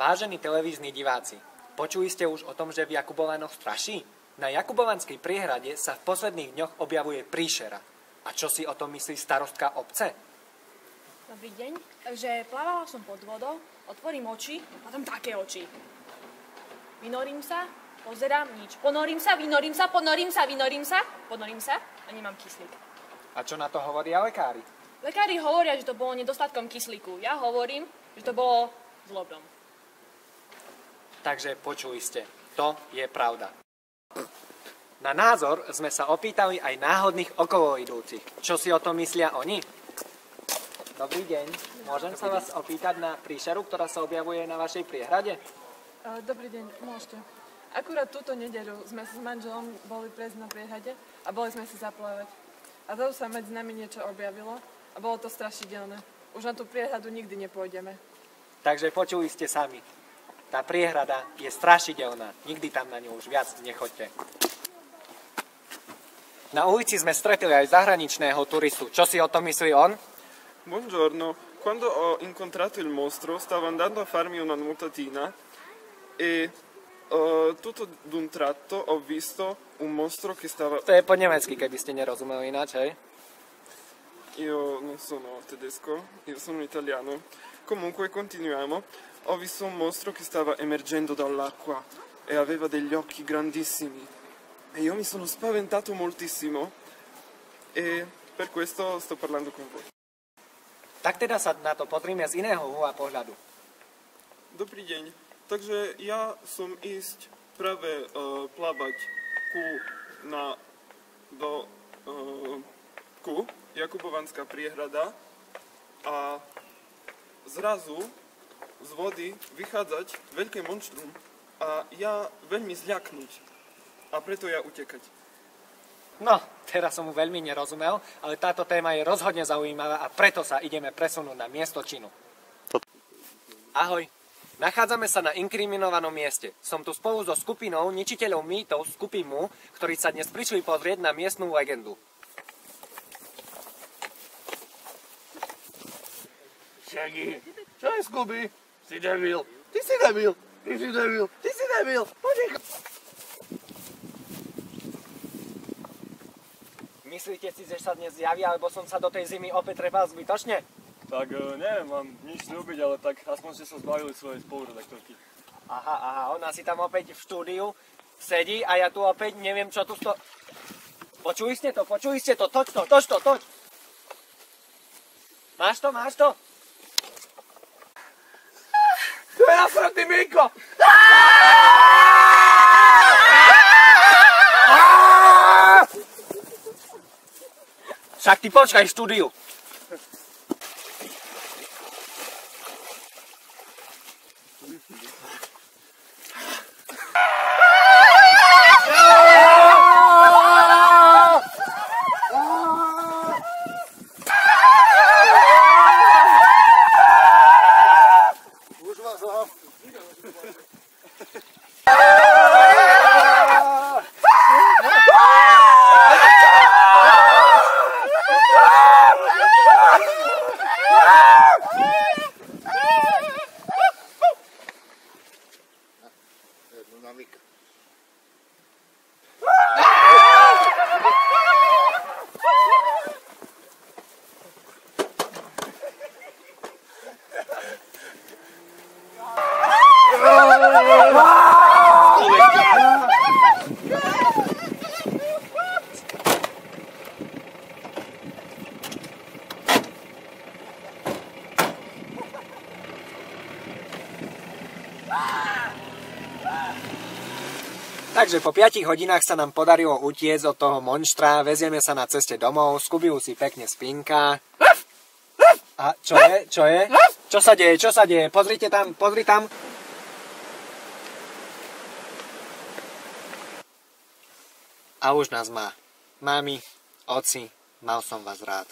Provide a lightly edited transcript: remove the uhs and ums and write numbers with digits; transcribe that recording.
Vážení televízni diváci, počuli ste už o tom, že v Jakubovanoch straší? Na Jakubovanskej priehrade sa v posledných dňoch objavuje príšera. A čo si o tom myslí starostka obce? Dobrý deň. Takže plávala som pod vodou, otvorím oči a tam také oči. Vynorím sa, pozerám, nič. Ponorím sa, vynorím sa, ponorím sa, vynorím sa, ponorím sa a nemám kyslík. A čo na to hovoria lekári? Lekári hovoria, že to bolo nedostatkom kyslíku. Ja hovorím, že to bolo zlobom. Takže počuli ste, to je pravda. Na názor sme sa opýtali aj náhodných okoloidúcich. Čo si o tom myslia oni? Dobrý deň, môžem sa vás opýtať na príšeru, ktorá sa objavuje na vašej priehrade? Dobrý deň, môžete. Akurát túto nedeľu sme sa s manželom boli prejsť na priehrade a boli sme si zaplávať. A to sa medzi nami niečo objavilo a bolo to strašidelné. Už na tú priehradu nikdy nepôjdeme. Takže počuli ste sami. Tá priehrada je strašidelná. Nikdy tam na ňu už viac nechoďte. Na ulici sme stretli aj zahraničného turistu. Čo si o tom myslí on? Buongiorno. Quando ho incontrato il mostro stavo andando a farmi una nuotatina e tutto d'un tratto ho visto un mostro che stava... To je po nemecky, keby ste nerozumeli ináč, hej? Io non sono tedesco, io sono italiano. Comunque continuiamo. Ho visto un mostro che stava emergendo dall'acqua e aveva degli occhi grandissimi. E io mi sono spaventato moltissimo e per questo sto parlando con voi. Tak teda sa na to pozrime z iného uhla pohľadu. Dobrý deň. Takže ja som ísť práve plávať ku Jakubovanská priehrada a zrazu z vody vychádzať veľké monštrum a ja veľmi zľaknúť a preto ja utekať. No, teraz som mu veľmi nerozumel, ale táto téma je rozhodne zaujímavá a preto sa ideme presunúť na miesto činu. Ahoj, nachádzame sa na inkriminovanom mieste. Som tu spolu so skupinou ničiteľov mýtov Skupimu, ktorí sa dnes prišli pozrieť na miestnu legendu. Shaggy, čo je Scooby? Si debil. Ty si debil. Ty si debil. Ty si debil. Myslíte si, že sa dnes zjaví, alebo som sa do tej zimy opäť trepal zbytočne? Tak neviem, mám nič slúbiť, ale tak aspoň ste sa zbavili svojej spoluredaktorky. Aha, ona si tam opäť v štúdiu sedí a ja tu opäť neviem, čo tu Počuli ste to? Toč to. Máš to? To je nasratý Minko! Však ty počkaj v štúdiu. Takže po 5 hodinách sa nám podarilo utiecť od toho monštra, vezieme sa na ceste domov, Scooby si pekne spinká. A čo je? Čo sa deje? Pozri tam. A už nás má. Mami, oci, mal som vás rád.